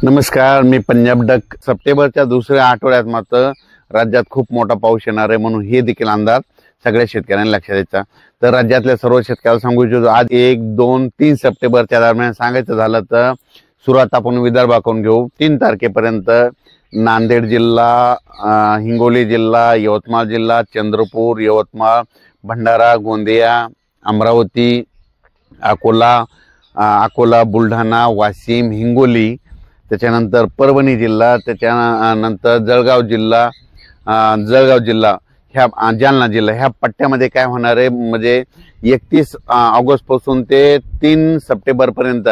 नमस्कार, मी पंजाब डक। सप्टेंबरच्या दुसऱ्या आठवड्यात मात्र राज्यात खूप मोठा पाऊस येणार आहे, म्हणून हे देखील अंदाज सगळ्या शेतकऱ्यांना लक्षात द्यायचा। तर राज्यातल्या सर्व शेतकऱ्यांना सांगू इच्छितो, आज 1, 2, 3 सप्टेंबरच्या दरम्यान सांगायचं झालं तर सुरुवात आपण विदर्भाकडून घेऊ। 3 तारखेपर्यंत नांदेड जिल्हा, हिंगोली जिल्हा, यवतमाळ जिल्हा, चंद्रपूर, यवतमाळ, भंडारा, गोंदिया, अमरावती, अकोला, बुलढाणा, वाशिम, हिंगोली, त्याच्यानंतर परभणी जिल्हा, त्याच्यानंतर जळगाव जिल्हा, ह्या जालना जिल्हा, ह्या पट्ट्यामध्ये काय होणार आहे म्हणजे 31 ऑगस्ट पासून ते 3 सप्टेंबर पर्यंत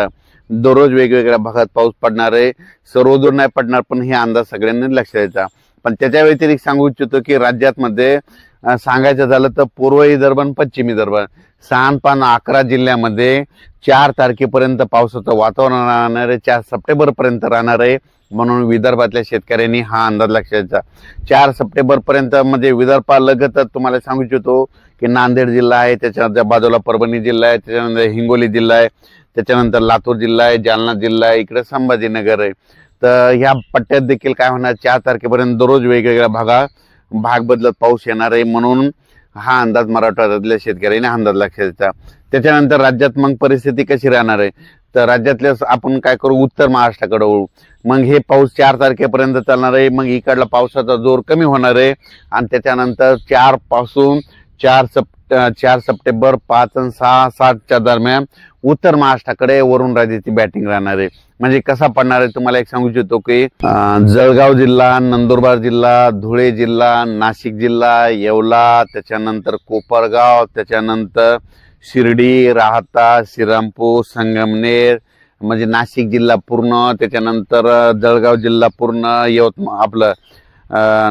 दररोज वेगवेगळ्या भागात पाऊस पडणार आहे। सर्वदूर नाही पडणार, पण हे अंदाज सगळ्यांनी लक्षात द्यायचा। पण त्याच्या व्यतिरिक्त सांगू इच्छितो की राज्यात मध्ये सांगायचं झालं तर पूर्व विदर्भ आणि पश्चिम विदर्भ 11 जिल्ह्यामध्ये 4 तारखेपर्यंत पावसाचं वातावरण राहणार आहे, 4 सप्टेंबर पर्यंत राहणार आहे। म्हणून विदर्भातल्या शेतकऱ्यांनी हा अंदाज लक्षात द्यायचा। 4 सप्टेंबर पर्यंत म्हणजे विदर्भालगत तुम्हाला सांगू इच्छितो की नांदेड जिल्हा आहे, त्याच्या बाजूला परभणी जिल्हा आहे, त्याच्यानंतर हिंगोली जिल्हा आहे, त्याच्यानंतर लातूर जिल्हा आहे, जालना जिल्हा आहे, इकडे संभाजीनगर आहे। तर ह्या पट्ट्यात देखील काय होणार, 4 तारखेपर्यंत दररोज वेगवेगळ्या भाग बदलत पाऊस येणार आहे। म्हणून हा अंदाज मराठवाड्यातल्या शेतकऱ्यांनी अंदाज लक्षात द्यायचा। त्याच्यानंतर राज्यात मग परिस्थिती कशी राहणार आहे, तर राज्यातल्या आपण काय करू, उत्तर महाराष्ट्राकडे वळू। मग हे पाऊस 4 तारखेपर्यंत चालणार आहे। मग इकडला पावसाचा जोर कमी होणार आहे आणि त्याच्यानंतर 4 पासून 4 सप्टेंबर 5 आणि 6, 7च्या दरम्यान उत्तर महाराष्ट्राकडे वरुण राजाची बॅटिंग राहणार आहे। म्हणजे कसा पडणार आहे तुम्हाला एक सांगू इच्छितो की जळगाव जिल्हा, नंदुरबार जिल्हा, धुळे जिल्हा, नाशिक जिल्हा, येवला, त्याच्यानंतर कोपरगाव, त्याच्यानंतर शिर्डी, राहता, श्रीरामपूर, संगमनेर, म्हणजे नाशिक जिल्हा पूर्ण, त्याच्यानंतर जळगाव जिल्हा पूर्ण, यवतमाळ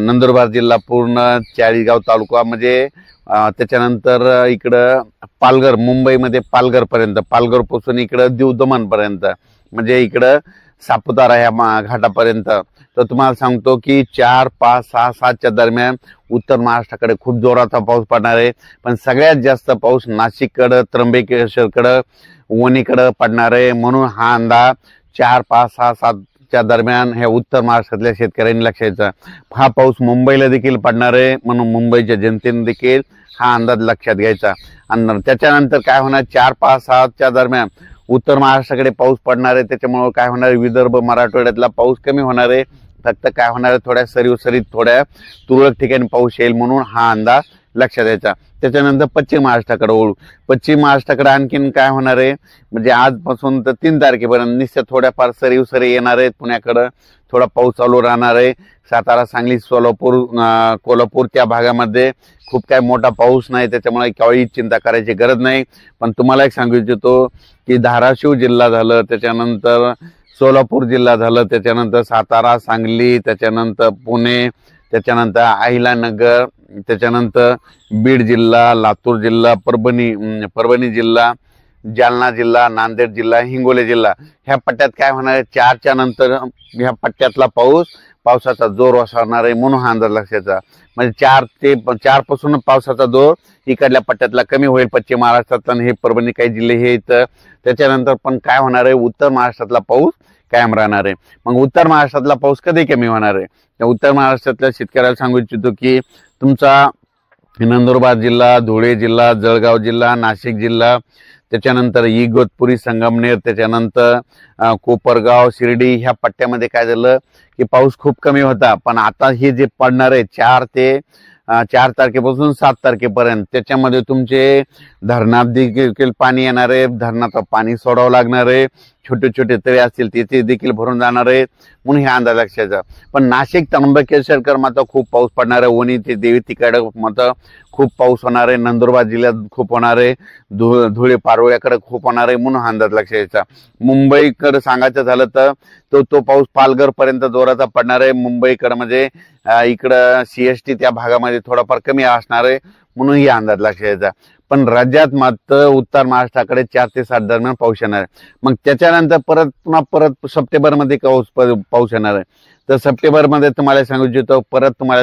नंदुरबार जिल्हा पूर्ण, चाळीसगाव तालुका, म्हणजे त्याच्यानंतर इकडं पालघर, मुंबईमध्ये पालघर पर्यंत, पालघर पासून इकडं दीव दमण पर्यंत, म्हणजे इकडं सापुतारा ह्या घाटापर्यंत। तर तुम्हाला सांगतो की 4, 5, 6, 7च्या दरम्यान उत्तर महाराष्ट्राकडे खूप जोराचा पाऊस पडणार आहे। पण सगळ्यात जास्त पाऊस नाशिककडं, त्र्यंबकेश्वरकडं, वणीकडं पडणार आहे। म्हणून हा अंदाज 4, 5, 6, 7च्या दरम्यान ह्या उत्तर महाराष्ट्रातल्या शेतकऱ्यांनी लक्षात द्यायचा। हा पाऊस मुंबईला देखील पडणार आहे, म्हणून मुंबईच्या जनतेने देखील हा अंदाज लक्षात घ्यायचा। आणि त्याच्यानंतर काय होणार, 4, 5, 6च्या दरम्यान उत्तर महाराष्ट्राकडे पाऊस पडणार आहे। त्याच्यामुळे काय होणार, विदर्भ मराठवाड्यातला पाऊस कमी होणार आहे। फक्त काय होणार, थोड्या सरीसरीत थोड्या तुरळक ठिकाणी पाऊस येईल, म्हणून हा अंदाज लक्षात द्यायचा। त्याच्यानंतर पश्चिम महाराष्ट्राकडे वळू। पश्चिम महाराष्ट्राकडे आणखीन काय होणार आहे म्हणजे आजपासून तर 3 तारखेपर्यंत निश्चित थोड्याफार सरी येणार आहेत। पुण्याकडे थोडा पाऊस चालू राहणार आहे। सातारा, सांगली, सोलापूर, कोल्हापूर त्या भागामध्ये खूप काय मोठा पाऊस नाही, त्याच्यामुळे काही चिंता करायची गरज नाही। पण तुम्हाला एक सांगू इच्छितो की धाराशिव जिल्हा झालं, त्याच्यानंतर सोलापूर जिल्हा झालं, त्याच्यानंतर सातारा, सांगली, त्याच्यानंतर पुणे, त्याच्यानंतर अहिलानगर, त्याच्यानंतर बीड जिल्हा, लातूर जिल्हा, परभणी जिल्हा, जालना जिल्हा, नांदेड जिल्हा, हिंगोली जिल्हा, ह्या पट्ट्यात काय होणार आहे, 4च्या नंतर ह्या पट्ट्यातला पावसाचा जोर ओसरणार आहे। म्हणून हा अंदाज लक्षात, म्हणजे 4 पासून पावसाचा जोर इकडल्या पट्ट्यातला कमी होईल, पश्चिम महाराष्ट्रात आणि हे परभणी काही जिल्हे हे इथं। त्याच्यानंतर पण काय होणार आहे, उत्तर महाराष्ट्रातला पाऊस कायम राहणार आहे। मग उत्तर महाराष्ट्रातला पाऊस कधी कमी होणार आहे, त्या उत्तर महाराष्ट्रातल्या शेतकऱ्याला सांगू इच्छितो की तुमचा नंदुरबार जिल्हा, धुळे जिल्हा, जळगाव जिल्हा, नाशिक जिल्हा, त्याच्यानंतर इगतपुरी, संगमनेर, त्याच्यानंतर कोपरगाव, शिर्डी, ह्या पट्ट्यामध्ये काय झालं की पाऊस खूप कमी होता। पण आता हे जे पडणार आहे 4 तारखेपासून 7 तारखेपर्यंत, त्याच्यामध्ये तुमचे धरणात देखील पाणी येणार आहे, धरणाचं पाणी सोडावं लागणार आहे, छोटे छोटे तळे असतील तिथे देखील भरून जाणार आहे। म्हणून हे अंदाज लक्षात। पण नाशिक, त्र्यंबकेश्वर मात्र खूप पाऊस पडणार आहे, वणी ते देवी तिकडे मात्र खूप पाऊस होणार आहे, नंदुरबार जिल्ह्यात खूप होणार आहे, धुळे पारोळ्याकडे खूप होणार आहे। म्हणून हा अंदाज लक्षात घ्यायचा। मुंबईकडे सांगायचं झालं तर तो पाऊस पालघर पर्यंत जोराचा पडणार आहे। मुंबईकडे म्हणजे इकडं CST त्या भागामध्ये थोडाफार कमी असणार आहे, म्हणून ही अंदाज लक्षात घ्यायचा। पण राज्यात मात्र उत्तर महाराष्ट्राकडे 4 ते 7 दरम्यान पाऊस येणार आहे। मग त्याच्यानंतर परत सप्टेंबरमध्ये पाऊस येणार आहे। तर सप्टेंबरमध्ये तुम्हाला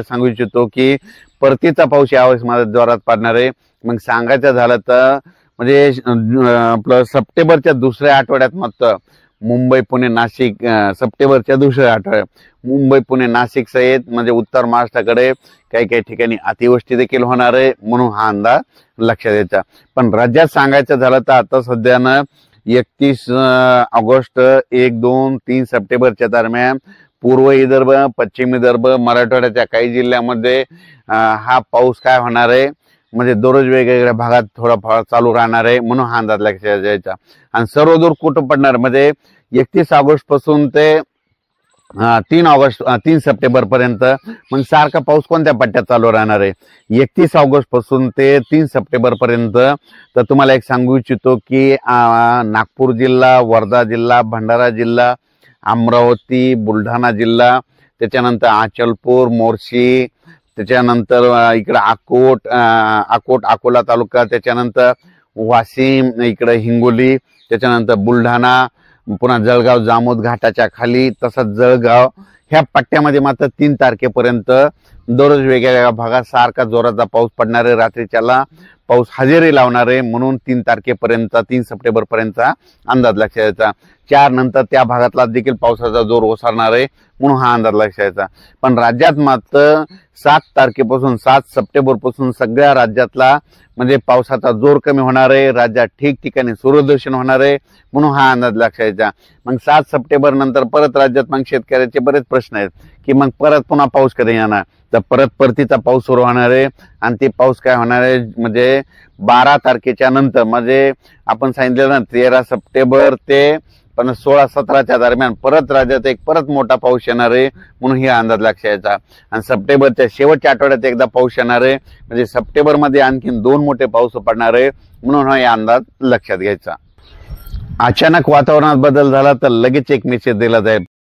सांगू इच्छितो की परतीचा पाऊस यावेळेस माझ्या जोरात पडणार आहे। मग सांगायचं झालं तर म्हणजे आपलं सप्टेंबरच्या दुसऱ्या आठवड्यात मात्र मुंबई पुणे नाशिक सप्टेंबरच्या दुसऱ्या आठवड्यात मुंबई पुणे नाशिक सहित म्हणजे उत्तर महाराष्ट्राकडे काही काही ठिकाणी अतिवृष्टी देखील होणार आहे, म्हणून हा अंदाज लक्षात द्यायचा. पण राज्यात सांगायचं झालं तर आता सध्यानं 31 ऑगस्ट 1, 2, 3 सप्टेंबरच्या दरम्यान पूर्व विदर्भ, पश्चिम विदर्भ, मराठवाड्याच्या काही जिल्ह्यामध्ये हा पाऊस काय होणार आहे म्हणजे दररोज वेगवेगळ्या भागात थोडाफार चालू राहणार आहे, म्हणून हा अंदाज लक्षात द्यायचा. आणि सर्वदूर कुठं पडणार म्हणजे 31 ऑगस्ट पासून ते 3 सप्टेंबर पर्यंत मग सारखा पाऊस कोणत्या पट्ट्यात चालू राहणार आहे 31 ऑगस्ट पासून ते 3 सप्टेंबर पर्यंत. तर तुम्हाला एक सांगू इच्छितो की नागपूर जिल्हा, वर्धा जिल्हा, भंडारा जिल्हा, अमरावती, बुलढाणा जिल्हा, त्याच्यानंतर अचलपूर, मोर्शी, त्याच्यानंतर इकडे अकोला तालुका, त्याच्यानंतर वाशिम, इकडे हिंगोली, त्याच्यानंतर बुलढाणा, पुन्हा जळगाव, जामोद घाटाच्या खाली, तसंच जळगाव ह्या पट्ट्यामध्ये मात्र 3 तारखेपर्यंत दररोज वेगवेगळ्या भागात सारखा जोराचा पाऊस पडणार आहे. रात्रीच्याला पाऊस हजेरी लावणार आहे, म्हणून 3 तारखेपर्यंत 3 सप्टेंबर पर्यंतचा अंदाज लक्षात द्यायचा. 4 नंतर त्या भागातला देखील पावसाचा जोर ओसरणार आहे, म्हणून हा अंदाज लक्षात द्यायचा. पण राज्यात मात्र 7 तारखेपासून 7 सप्टेंबर पासून सगळ्या राज्यातला म्हणजे पावसाचा जोर कमी होणार आहे. राज्यात ठिकठिकाणी सूर्यदर्शन होणार आहे, म्हणून हा अंदाज लक्षात द्यायचा. मग 7 सप्टेंबर नंतर परत राज्यात मग शेतकऱ्याचे बरेच प्रश्न आहेत की मग परत पुन्हा पाऊस कधी येणार. तर परतीचा पाऊस सुरू होणार आहे आणि ते पाऊस काय होणार आहे म्हणजे 12 तारखेच्या नंतर म्हणजे आपण सांगितलं ना 13 सप्टेंबर ते 16-17च्या दरम्यान परत राज्यात परत मोठा पाऊस येणार आहे, म्हणून हा अंदाज लक्षात यायचा. आणि सप्टेंबरच्या शेवटच्या आठवड्यात एकदा पाऊस येणार आहे, म्हणजे सप्टेंबरमध्ये आणखीन 2 मोठे पाऊस पडणार आहे, म्हणून हा अंदाज लक्षात घ्यायचा. अचानक वातावरणात बदल झाला तर लगेच एक मेसेज दिला जाईल.